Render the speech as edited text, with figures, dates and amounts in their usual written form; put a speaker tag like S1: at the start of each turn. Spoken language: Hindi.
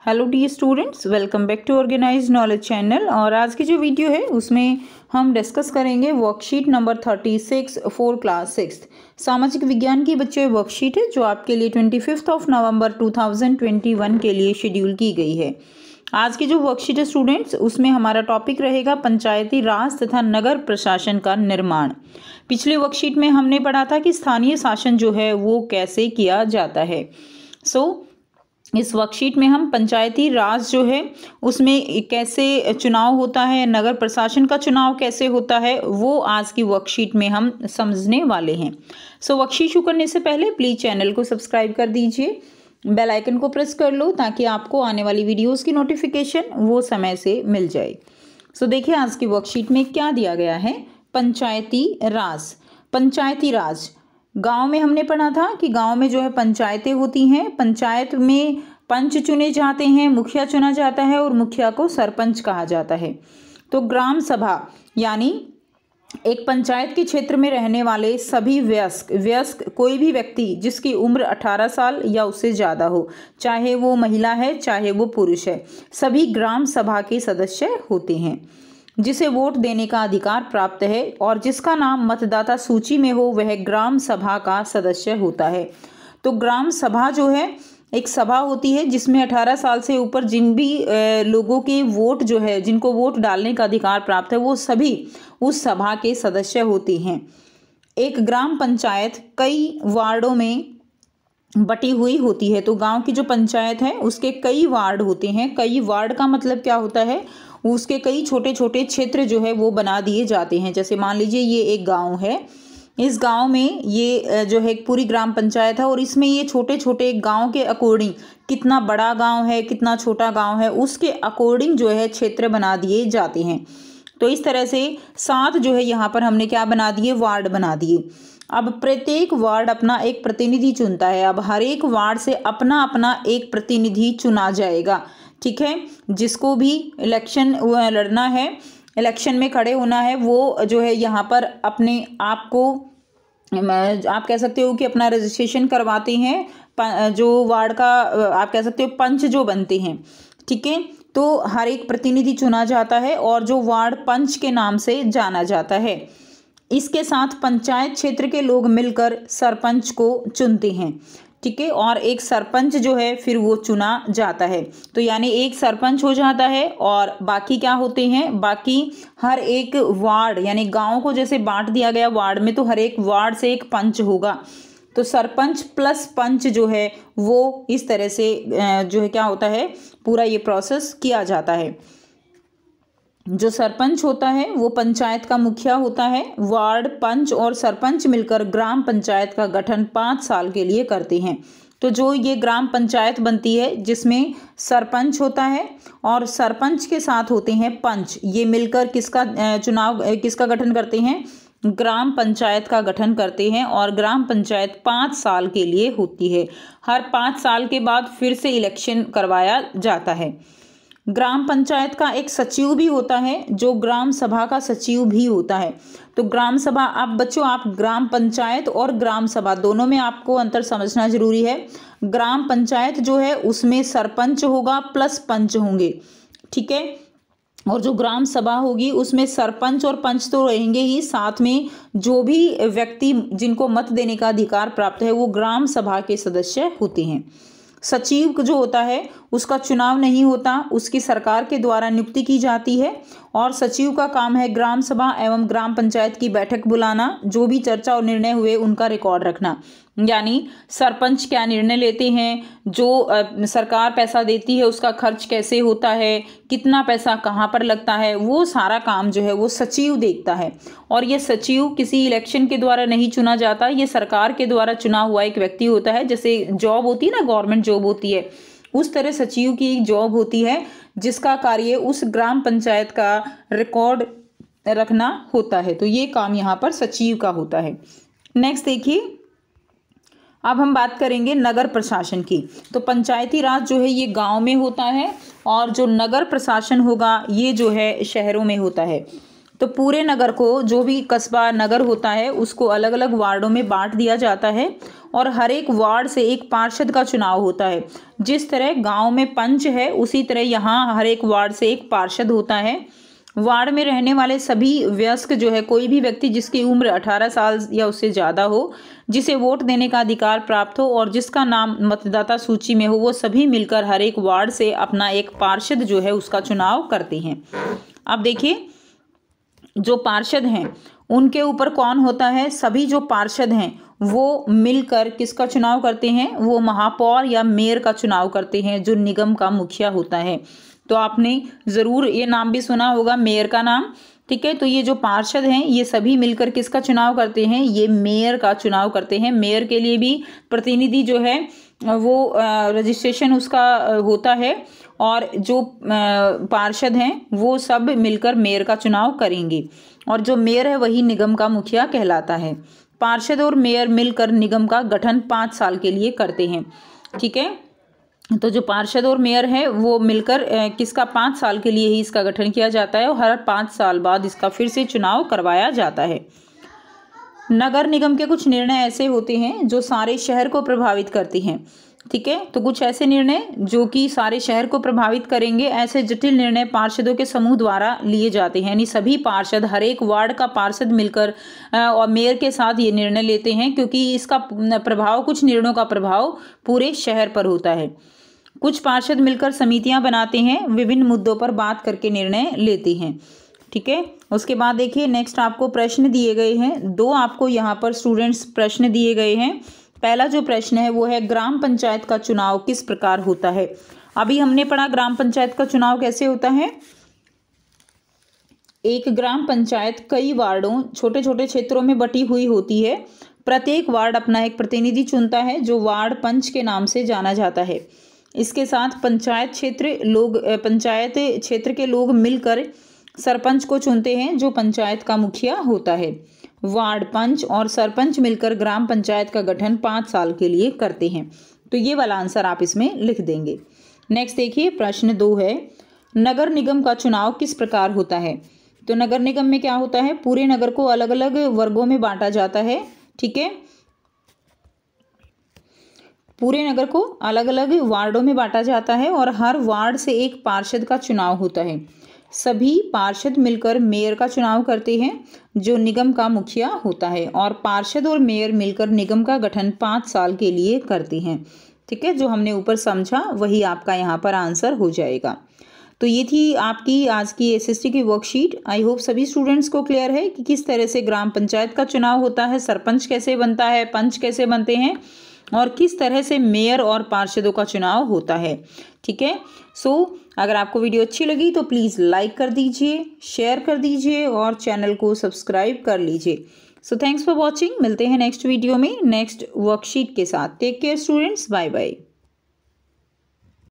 S1: Hello the students, welcome back to organise knowledge channel. और आज की जो वीडियो है उसमें हम डिस्कस करेंगे वर्कशीट नंबर 36 फॉर क्लास 6 सामाजिक विज्ञान की बच्चों वर्कशीट है जो आपके लिए 25 नवंबर 2021 के लिए शेड्यूल की गई है। आज की जो वर्कशीट है स्टूडेंट्स उसमें हमारा टॉपिक रहेगा पंचायती राज तथा नगर प्रशासन का निर्माण। पिछले वर्कशीट में हमने पढ़ा था कि स्थानीय शासन जो है वो कैसे किया जाता है। इस वर्कशीट में हम पंचायती राज जो है उसमें कैसे चुनाव होता है, नगर प्रशासन का चुनाव कैसे होता है, वो आज की वर्कशीट में हम समझने वाले हैं। वर्कशीट शुरू करने से पहले प्लीज़ चैनल को सब्सक्राइब कर दीजिए, बेल आइकन को प्रेस कर लो ताकि आपको आने वाली वीडियोस की नोटिफिकेशन वो समय से मिल जाए। देखिए आज की वर्कशीट में क्या दिया गया है। पंचायती राज। पंचायती राज गांव में हमने पढ़ा था कि गांव में जो है पंचायतें होती हैं। पंचायत में पंच चुने जाते हैं, मुखिया चुना जाता है और मुखिया को सरपंच कहा जाता है। तो ग्राम सभा यानी एक पंचायत के क्षेत्र में रहने वाले सभी वयस्क कोई भी व्यक्ति जिसकी उम्र 18 साल या उससे ज़्यादा हो, चाहे वो महिला है चाहे वो पुरुष है, सभी ग्राम सभा के सदस्य होते हैं। जिसे वोट देने का अधिकार प्राप्त है और जिसका नाम मतदाता सूची में हो वह ग्राम सभा का सदस्य होता है। तो ग्राम सभा जो है एक सभा होती है जिसमें 18 साल से ऊपर जिन भी लोगों के वोट जो है, जिनको वोट डालने का अधिकार प्राप्त है, वो सभी उस सभा के सदस्य होते हैं। एक ग्राम पंचायत कई वार्डों में बटी हुई होती है। तो गांव की जो पंचायत है उसके कई वार्ड होते हैं। कई वार्ड का मतलब क्या होता है, उसके कई छोटे छोटे क्षेत्र जो है वो बना दिए जाते हैं। जैसे मान लीजिए ये एक गांव है, इस गांव में ये जो है एक पूरी ग्राम पंचायत है और इसमें ये छोटे छोटे गांव के अकॉर्डिंग, कितना बड़ा गांव है कितना छोटा गांव है उसके अकॉर्डिंग जो है क्षेत्र बना दिए जाते हैं। तो इस तरह से 7 जो है यहाँ पर हमने क्या बना दिए, वार्ड बना दिए। अब प्रत्येक वार्ड अपना एक प्रतिनिधि चुनता है। अब हर एक वार्ड से अपना अपना एक प्रतिनिधि चुना जाएगा, ठीक है। जिसको भी इलेक्शन लड़ना है, इलेक्शन में खड़े होना है, वो जो है यहाँ पर अपने आप को आप कह सकते हो कि अपना रजिस्ट्रेशन करवाते हैं। जो वार्ड का आप कह सकते हो पंच जो बनते हैं, ठीक है। तो हर एक प्रतिनिधि चुना जाता है और जो वार्ड पंच के नाम से जाना जाता है। इसके साथ पंचायत क्षेत्र के लोग मिलकर सरपंच को चुनते हैं, ठीक है। और एक सरपंच जो है फिर वो चुना जाता है। तो यानी एक सरपंच हो जाता है और बाकी क्या होते हैं, बाकी हर एक वार्ड यानी गांव को जैसे बांट दिया गया वार्ड में, तो हर एक वार्ड से एक पंच होगा। तो सरपंच प्लस पंच जो है वो इस तरह से जो है क्या होता है, पूरा ये प्रोसेस किया जाता है। जो सरपंच होता है वो पंचायत का मुखिया होता है। वार्ड पंच और सरपंच मिलकर ग्राम पंचायत का गठन 5 साल के लिए करते हैं। तो जो ये ग्राम पंचायत बनती है जिसमें सरपंच होता है और सरपंच के साथ होते हैं पंच, ये मिलकर किसका गठन करते हैं, ग्राम पंचायत का गठन करते हैं। और ग्राम पंचायत 5 साल के लिए होती है। हर 5 साल के बाद फिर से इलेक्शन करवाया जाता है। ग्राम पंचायत का एक सचिव भी होता है जो ग्राम सभा का सचिव भी होता है। तो ग्राम सभा, आप बच्चों आप ग्राम पंचायत और ग्राम सभा दोनों में आपको अंतर समझना जरूरी है। ग्राम पंचायत जो है उसमें सरपंच होगा प्लस पंच होंगे, ठीक है। और जो ग्राम सभा होगी उसमें सरपंच और पंच तो रहेंगे ही, साथ में जो भी व्यक्ति जिनको मत देने का अधिकार प्राप्त है वो ग्राम सभा के सदस्य होते हैं। सचिव जो होता है उसका चुनाव नहीं होता, उसकी सरकार के द्वारा नियुक्ति की जाती है। और सचिव का काम है ग्राम सभा एवं ग्राम पंचायत की बैठक बुलाना, जो भी चर्चा और निर्णय हुए उनका रिकॉर्ड रखना। यानी सरपंच क्या निर्णय लेते हैं, जो सरकार पैसा देती है उसका खर्च कैसे होता है, कितना पैसा कहाँ पर लगता है, वो सारा काम जो है वो सचिव देखता है। और ये सचिव किसी इलेक्शन के द्वारा नहीं चुना जाता, ये सरकार के द्वारा चुना हुआ एक व्यक्ति होता है। जैसे जॉब होती है ना, गवर्नमेंट जॉब होती है, उस तरह सचिव की एक जॉब होती है जिसका कार्य उस ग्राम पंचायत का रिकॉर्ड रखना होता है। तो ये काम यहाँ पर सचिव का होता है। नेक्स्ट देखिए, अब हम बात करेंगे नगर प्रशासन की। तो पंचायती राज जो है ये गांव में होता है और जो नगर प्रशासन होगा ये जो है शहरों में होता है। तो पूरे नगर को, जो भी कस्बा नगर होता है उसको अलग अलग वार्डों में बांट दिया जाता है और हर एक वार्ड से एक पार्षद का चुनाव होता है। जिस तरह गांव में पंच है उसी तरह यहाँ हर एक वार्ड से एक पार्षद होता है। वार्ड में रहने वाले सभी वयस्क जो है, कोई भी व्यक्ति जिसकी उम्र 18 साल या उससे ज़्यादा हो, जिसे वोट देने का अधिकार प्राप्त हो और जिसका नाम मतदाता सूची में हो, वो सभी मिलकर हर एक वार्ड से अपना एक पार्षद जो है उसका चुनाव करते हैं। अब देखिए, जो पार्षद हैं उनके ऊपर कौन होता है? सभी जो पार्षद हैं वो मिलकर किसका चुनाव करते हैं? वो महापौर या मेयर का चुनाव करते हैं, जो निगम का मुखिया होता है। तो आपने ज़रूर ये नाम भी सुना होगा, मेयर का नाम, ठीक है। तो ये जो पार्षद हैं ये सभी मिलकर किसका चुनाव करते हैं? ये मेयर का चुनाव करते हैं। मेयर के लिए भी प्रतिनिधि जो है वो रजिस्ट्रेशन उसका होता है, और जो पार्षद हैं वो सब मिलकर मेयर का चुनाव करेंगे, और जो मेयर है वही निगम का मुखिया कहलाता है। पार्षद और मेयर मिलकर निगम का गठन 5 साल के लिए करते हैं, ठीक है। तो जो पार्षद और मेयर है वो मिलकर किसका 5 साल के लिए ही इसका गठन किया जाता है, और हर 5 साल बाद इसका फिर से चुनाव करवाया जाता है। नगर निगम के कुछ निर्णय ऐसे होते हैं जो सारे शहर को प्रभावित करते हैं, ठीक है। तो कुछ ऐसे निर्णय जो कि सारे शहर को प्रभावित करेंगे, ऐसे जटिल निर्णय पार्षदों के समूह द्वारा लिए जाते हैं। यानी सभी पार्षद, हर एक वार्ड का पार्षद मिलकर और मेयर के साथ ये निर्णय लेते हैं, क्योंकि इसका प्रभाव, कुछ निर्णयों का प्रभाव पूरे शहर पर होता है। कुछ पार्षद मिलकर समितियां बनाते हैं, विभिन्न मुद्दों पर बात करके निर्णय लेते हैं, ठीक है। उसके बाद देखिए, नेक्स्ट आपको प्रश्न दिए गए हैं। 2 आपको यहाँ पर स्टूडेंट्स प्रश्न दिए गए हैं। पहला जो प्रश्न है वो है, ग्राम पंचायत का चुनाव किस प्रकार होता है? अभी हमने पढ़ा ग्राम पंचायत का चुनाव कैसे होता है। एक ग्राम पंचायत कई वार्डों, छोटे छोटे क्षेत्रों में बटी हुई होती है। प्रत्येक वार्ड अपना एक प्रतिनिधि चुनता है, जो वार्ड पंच के नाम से जाना जाता है। इसके साथ पंचायत क्षेत्र के लोग मिलकर सरपंच को चुनते हैं, जो पंचायत का मुखिया होता है। वार्ड पंच और सरपंच मिलकर ग्राम पंचायत का गठन 5 साल के लिए करते हैं। तो ये वाला आंसर आप इसमें लिख देंगे। नेक्स्ट देखिए, प्रश्न 2 है, नगर निगम का चुनाव किस प्रकार होता है? तो नगर निगम में क्या होता है? पूरे नगर को अलग अलग वर्गों में बांटा जाता है, ठीक है। पूरे नगर को अलग अलग वार्डों में बांटा जाता है, और हर वार्ड से एक पार्षद का चुनाव होता है। सभी पार्षद मिलकर मेयर का चुनाव करते हैं, जो निगम का मुखिया होता है, और पार्षद और मेयर मिलकर निगम का गठन 5 साल के लिए करते हैं, ठीक है। जो हमने ऊपर समझा वही आपका यहाँ पर आंसर हो जाएगा। तो ये थी आपकी आज की एसएसटी की वर्कशीट। आई होप सभी स्टूडेंट्स को क्लियर है कि किस तरह से ग्राम पंचायत का चुनाव होता है, सरपंच कैसे बनता है, पंच कैसे बनते हैं, और किस तरह से मेयर और पार्षदों का चुनाव होता है, ठीक है। अगर आपको वीडियो अच्छी लगी तो प्लीज़ लाइक कर दीजिए, शेयर कर दीजिए और चैनल को सब्सक्राइब कर लीजिए। Thanks for watching. मिलते हैं नेक्स्ट वीडियो में नेक्स्ट वर्कशीट के साथ। Take care students, bye bye.